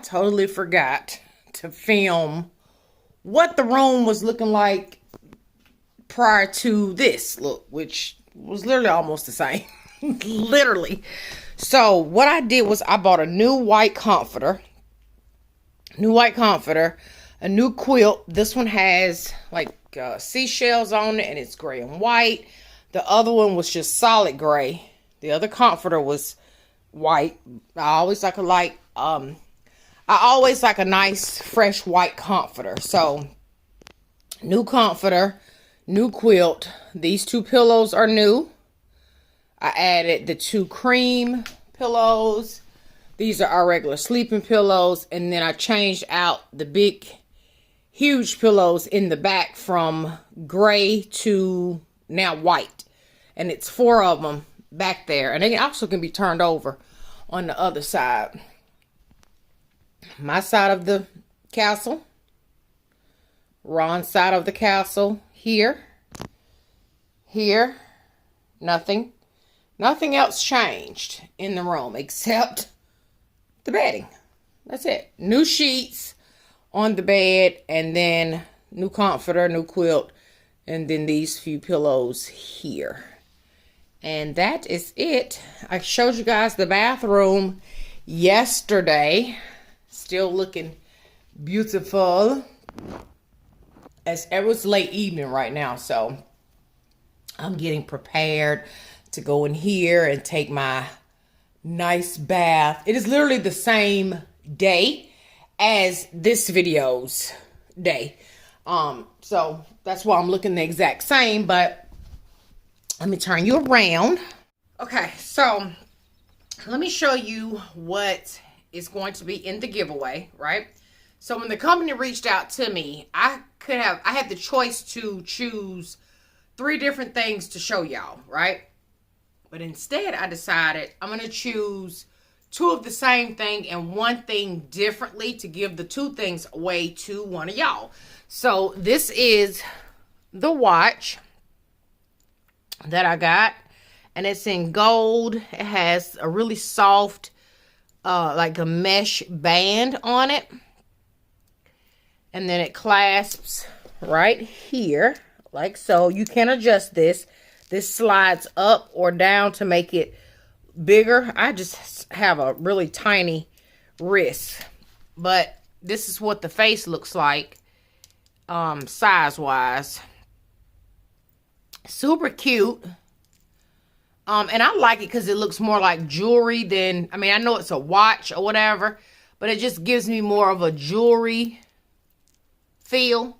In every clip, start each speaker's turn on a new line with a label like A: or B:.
A: totally forgot to film what the room was looking like prior to this look, which was literally almost the same. Literally. So what I did was I bought a new white comforter. A new quilt. This one has like seashells on it, and it's gray and white. The other one was just solid gray. The other comforter was white. I always like a nice fresh white comforter. So new comforter, new quilt. These two pillows are new. I added the 2 cream pillows. These are our regular sleeping pillows. And then I changed out the big, huge pillows in the back from gray to now white. And it's 4 of them back there. And they also can be turned over on the other side. My side of the castle. Ron's side of the castle. Here. Nothing. Nothing else changed in the room except the bedding. That's it. New sheets on the bed, and then new comforter, new quilt, and then these few pillows here. And that is it. I showed you guys the bathroom yesterday. Still looking beautiful. It was late evening right now, so I'm getting prepared to go in here and take my nice bath. It is literally the same day as this video's day. So that's why I'm looking the exact same, but let me turn you around. Okay, so let me show you what is going to be in the giveaway, right? So when the company reached out to me, I had the choice to choose 3 different things to show y'all, right? But instead, I decided I'm going to choose 2 of the same thing and 1 thing differently to give the 2 things away to one of y'all. So this is the watch that I got, and it's in gold. It has a really soft, like a mesh band on it. And then it clasps right here, like so. You can adjust this. This slides up or down to make it bigger. I just have a really tiny wrist. But this is what the face looks like, size-wise. Super cute. And I like it because it looks more like jewelry than, I mean, I know it's a watch or whatever, but it just gives me more of a jewelry feel.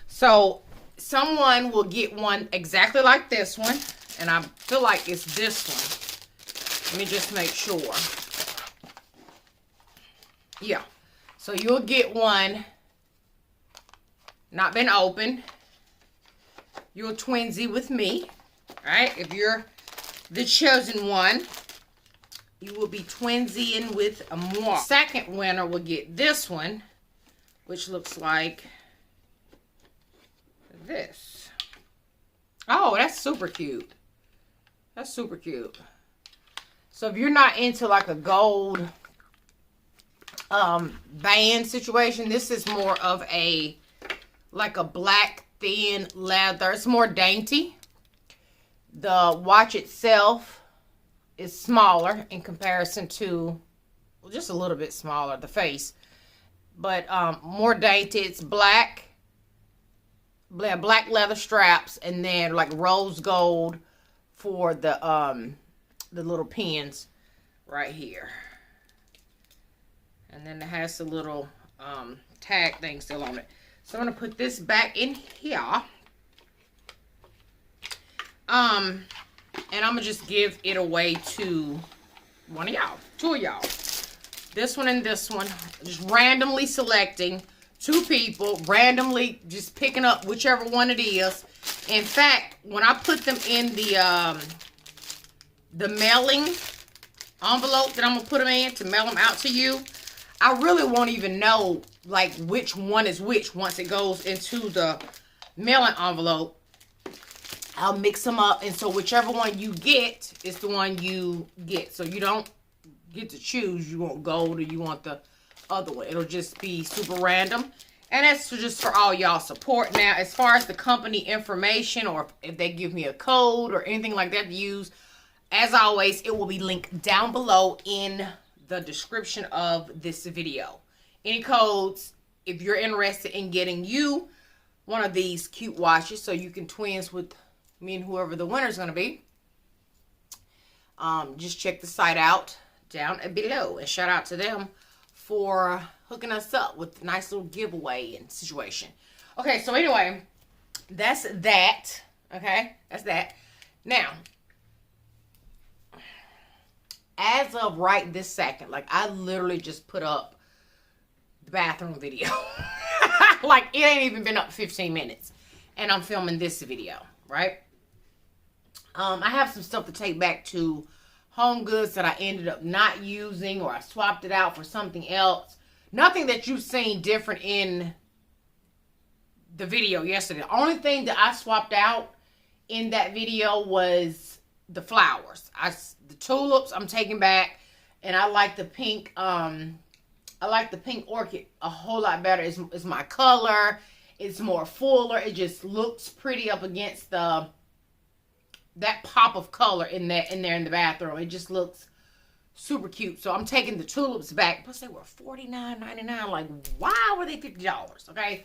A: So someone will get one exactly like this one, and I feel like it's this one. Let me just make sure. Yeah, so you'll get one not been opened. You'll twinsy with me, right? If you're the chosen one, you will be twinsying with a moi. Second winner will get this one, which looks like this. Oh, that's super cute. That's super cute. So if you're not into like a gold band situation, this is more of a like a black thin leather. It's more dainty. The watch itself is smaller in comparison to, well, just a little bit smaller, the face, but more dainty. It's black leather straps, and then like rose gold for the little pins right here. And then it has the little tag thing still on it. So I'm going to put this back in here. And I'm going to just give it away to one of y'all. 2 of y'all. This one and this one. Just randomly selecting 2 people. Randomly just picking up whichever one it is. In fact, when I put them in the mailing envelope that I'm going to put them in to mail them out to you, I really won't even know like which one is which once it goes into the mailing envelope. I'll mix them up, and so whichever one you get is the one you get. So you don't get to choose. You want gold or you want the other one. It'll just be super random. And that's just for all y'all support. Now, as far as the company information, or if they give me a code or anything like that to use, as always, it will be linked down below in the description of this video. Any codes, if you're interested in getting you one of these cute watches so you can twins with me and whoever the winner is going to be, just check the site out down below. And shout out to them for hooking us up with a nice little giveaway and situation. Okay, so anyway, that's that. Okay, that's that. Now, as of right this second, like, I literally just put up the bathroom video. Like, it ain't even been up 15 minutes. And I'm filming this video, right? I have some stuff to take back to Home Goods that I ended up not using, or I swapped it out for something else. Nothing that you've seen different in the video yesterday. The only thing that I swapped out in that video was the flowers. The tulips I'm taking back, and I like the pink. I like the pink orchid a whole lot better. It's my color. It's more fuller. It just looks pretty up against that pop of color in there in the bathroom. It just looks super cute. So I'm taking the tulips back. Plus they were $49.99. Like, why were they $50? Okay,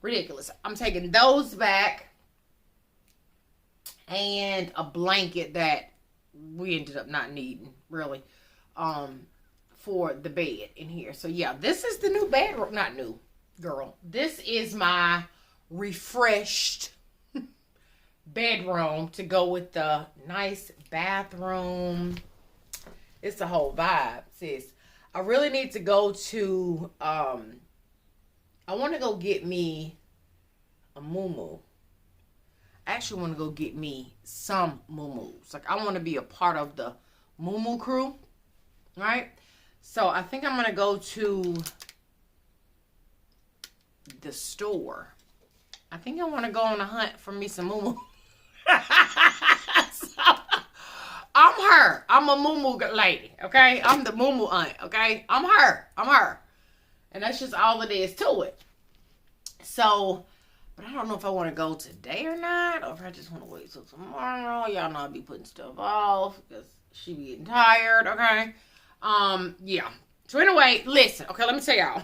A: ridiculous. I'm taking those back, and a blanket that we ended up not needing really, for the bed in here. So yeah, this is the new bedroom. Not new, girl. This is my refreshed bedroom to go with the nice bathroom. It's the whole vibe, sis. I really need to go to, I want to go get me a muumuu. I actually want to go get me some muumuus. Like, I want to be a part of the muumuu crew, right? So I think I'm going to go to the store. I think I want to go on a hunt for me some muumuu. So, I'm her. I'm a muumuu lady, okay? I'm the muumuu aunt, okay? I'm her. I'm her. And that's just all it is to it. So, but I don't know if I want to go today or not, or if I just want to wait till tomorrow. Y'all know I'll be putting stuff off because she be getting tired, okay? Yeah. So anyway, listen. Okay, let me tell y'all.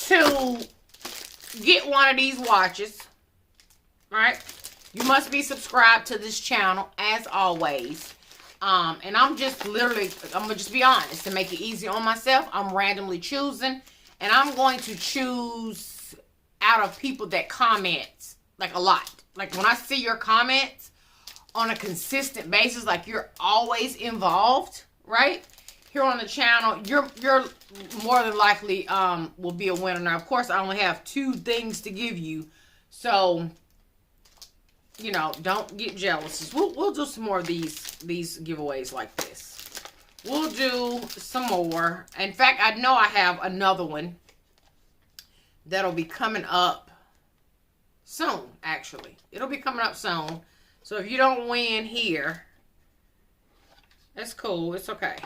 A: To get one of these watches, right, you must be subscribed to this channel as always. And I'm just literally, I'm gonna just be honest to make it easy on myself. I'm randomly choosing, and I'm going to choose out of people that comment like a lot. Like, when I see your comments on a consistent basis, like you're always involved, right, here on the channel, you're more than likely will be a winner. Now, of course, I only have 2 things to give you, so you know, don't get jealous. We'll do some more of these giveaways like this. We'll do some more. In fact, I know I have another one that'll be coming up soon, actually. It'll be coming up soon. So if you don't win here, that's cool. It's okay.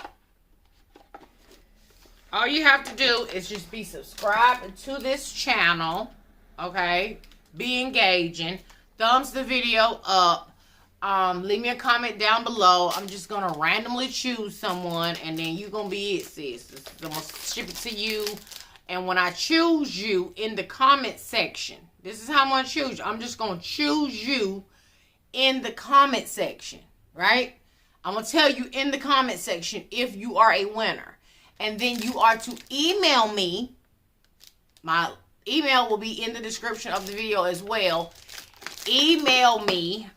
A: All you have to do is just be subscribed to this channel, okay? Be engaging. Thumbs the video up. Leave me a comment down below. I'm just going to randomly choose someone, and then you're going to be it, sis. I'm going to ship it to you. And when I choose you in the comment section, this is how I'm going to choose you. I'm just going to choose you in the comment section, right? I'm going to tell you in the comment section if you are a winner. And then you are to email me. My email will be in the description of the video as well. Email me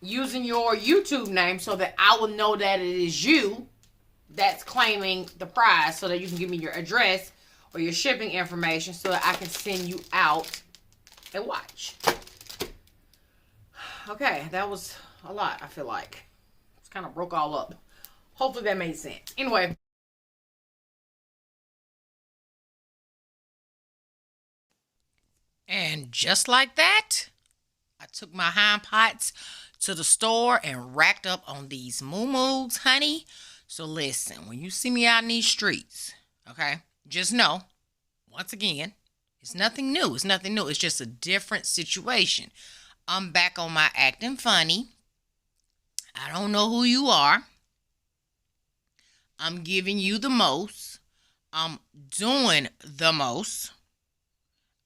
A: using your YouTube name so that I will know that it is you that's claiming the prize, so that you can give me your address or your shipping information so that I can send you out a watch. Okay, that was a lot, I feel like. It's kind of broke all up. Hopefully that made sense. Anyway. And just like that, I took my hind parts to the store and racked up on these muumuus, honey. So listen, when you see me out in these streets, okay, just know, once again, it's nothing new. It's nothing new. It's just a different situation. I'm back on my acting funny. I don't know who you are. I'm giving you the most. I'm doing the most.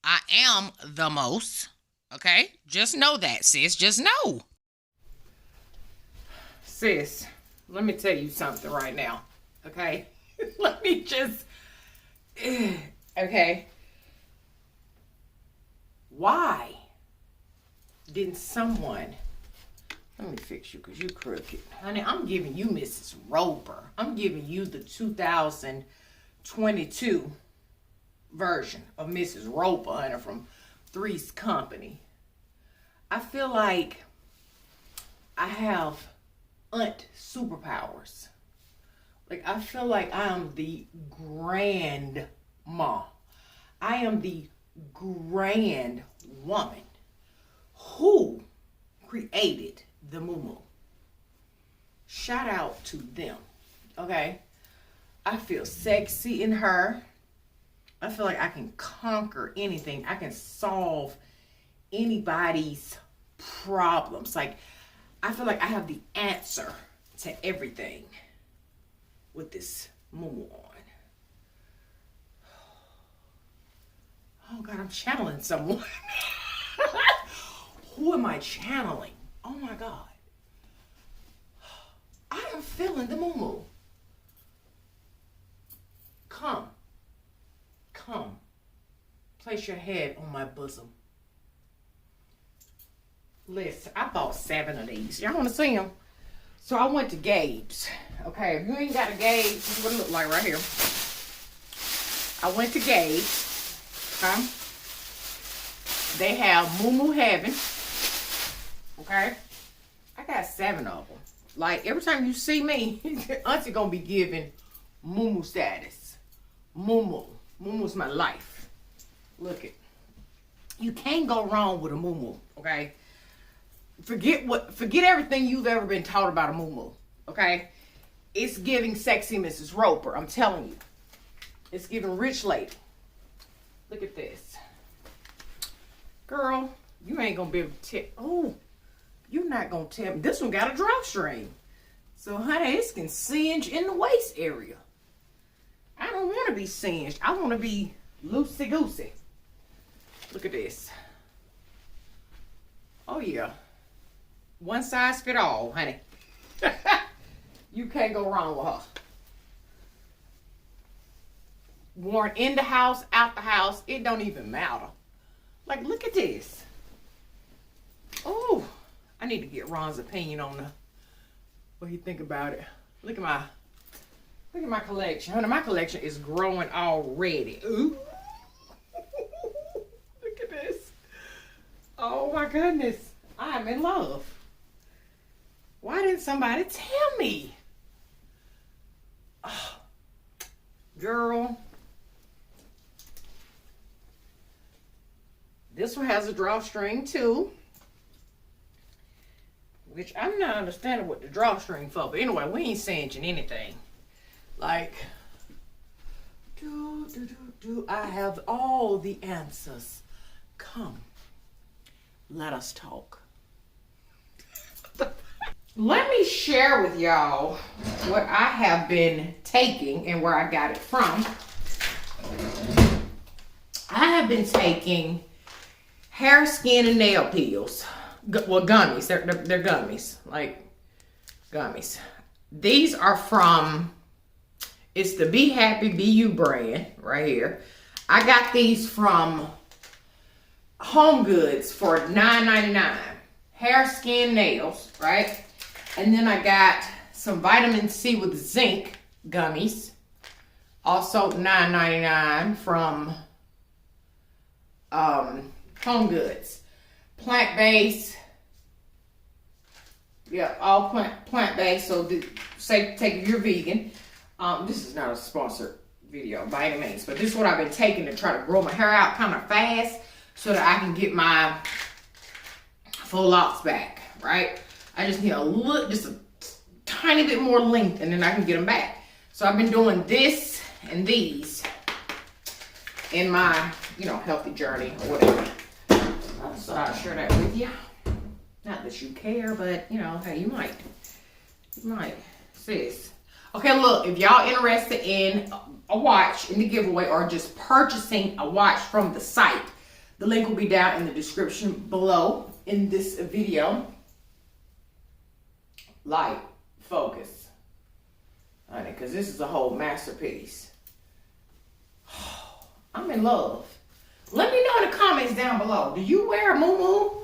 A: I am the most. Okay? Just know that, sis. Just know. Sis, let me tell you something right now. Okay? Let me just... Okay? Why didn't someone... Let me fix you because you crooked. Honey, I'm giving you Mrs. Roper. I'm giving you the 2022 version of Mrs. Roper, honey, from Three's Company. I feel like I have aunt superpowers. Like, I feel like I am the grandma. I am the grand woman who created the moo-moo. Shout out to them. Okay? I feel sexy in her. I feel like I can conquer anything. I can solve anybody's problems. Like, I feel like I have the answer to everything with this moo-moo on. Oh God, I'm channeling someone. Who am I channeling? Oh my God. I am feeling the moo-moo. Come. Come. Place your head on my bosom. Listen, I bought 7 of these. Y'all want to see them? So I went to Gabe's. Okay, if you ain't got a Gabe's, this is what it look like right here. I went to Gabe's. Okay? They have Moo Heaven. Okay? I got 7 of them. Like, every time you see me, Auntie gonna be giving Moo status. Moo. Moo's my life. Look it. You can't go wrong with a moo, okay? Forget everything you've ever been taught about a moo, okay? It's giving sexy Mrs. Roper, I'm telling you. It's giving rich lady. Look at this. Girl, you ain't gonna be able to tell. Oh, you're not gonna tell me. This one got a drawstring. So, honey, this can singe in the waist area. I don't want to be singed. I want to be loosey-goosey. Look at this. Oh, yeah. One size fit all, honey. You can't go wrong with her. Worn in the house, out the house. It don't even matter. Like, look at this. Oh, I need to get Ron's opinion on what he think about it. Look at my collection. Honey, my collection is growing already. Ooh. Look at this. Oh my goodness. I am in love. Why didn't somebody tell me? Oh, girl. This one has a drawstring too. Which I'm not understanding what the drawstring for. But anyway, we ain't singeing anything. Like, I have all the answers. Come, let us talk. Let me share with y'all what I have been taking and where I got it from. I have been taking hair, skin, and nail pills. Well, gummies. They're gummies. Like, gummies. These are from... It's the Be Happy, Be You brand right here. I got these from Home Goods for $9.99. Hair, skin, nails, right? And then I got some vitamin C with zinc gummies. Also $9.99 from Home Goods. Plant-based. Yeah, all plant-based. So say take if you're vegan. This is not a sponsored video by any means, but this is what I've been taking to try to grow my hair out kind of fast so that I can get my full locks back, right? I just need just a tiny bit more length and then I can get them back. So I've been doing this and these in my, you know, healthy journey or whatever. I just thought I'd share that with you. Not that you care, but you know, hey, you might. You might. Sis. Okay, look, if y'all interested in a watch in the giveaway or just purchasing a watch from the site, the link will be down in the description below in this video. Light, focus. Honey, because this is a whole masterpiece. I'm in love. Let me know in the comments down below. Do you wear a muumuu?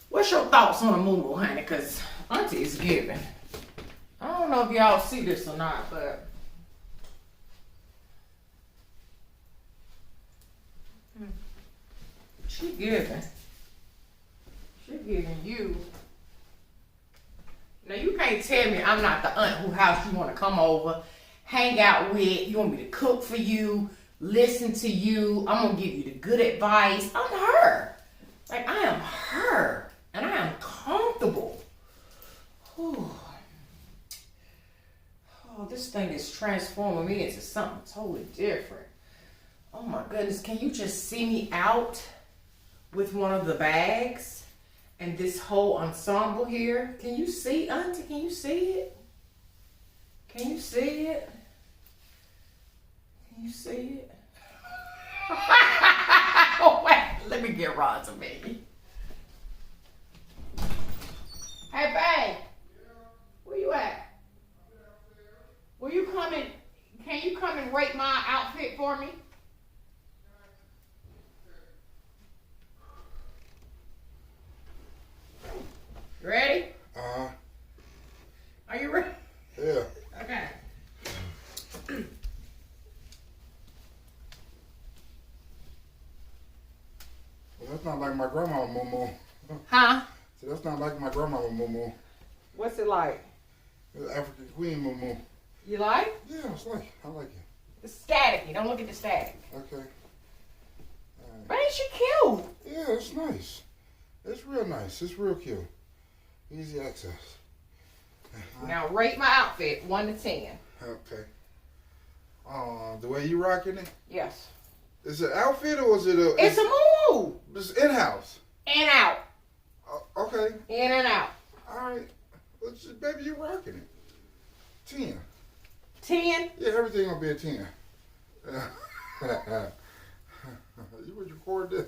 A: What's your thoughts on a muumuu, honey? Because Auntie is giving. I don't know if y'all see this or not, but she giving. She giving you. Now you can't tell me I'm not the aunt whose house you want to come over, hang out with. You want me to cook for you, listen to you. I'm gonna give you the good advice. I'm her. Like I am her, and I am comfortable. Whew. Oh, this thing is transforming me into something totally different. Oh my goodness, can you just see me out with one of the bags and this whole ensemble here? Can you see, Auntie? Can you see it? Can you see it? Can you see it? Oh, wait, let me get Ron to me. Hey, babe. Where you at? Will you come and, can you come and rate my outfit for me? Ready?
B: Uh-huh.
A: Are you ready?
B: Yeah.
A: Okay.
B: Well, that's not like my grandma muumuu.
A: Huh?
B: See, that's not like my grandma muumuu.
A: What's it like?
B: It's African Queen muumuu.
A: You like?
B: Yeah, I like it.
A: It's staticky. Don't look at the static.
B: Okay.
A: But ain't she cute?
B: Yeah, it's nice. It's real nice. It's real cute. Easy access.
A: Now rate my outfit 1 to 10.
B: Okay. The way you rocking it?
A: Yes.
B: Is it an outfit or is it a?
A: It's a muumuu.
B: It's in-house.
A: In out.
B: Okay.
A: In and out.
B: All right. Baby, you rocking it. 10.
A: 10.
B: Yeah, everything gonna be a 10. You would record this.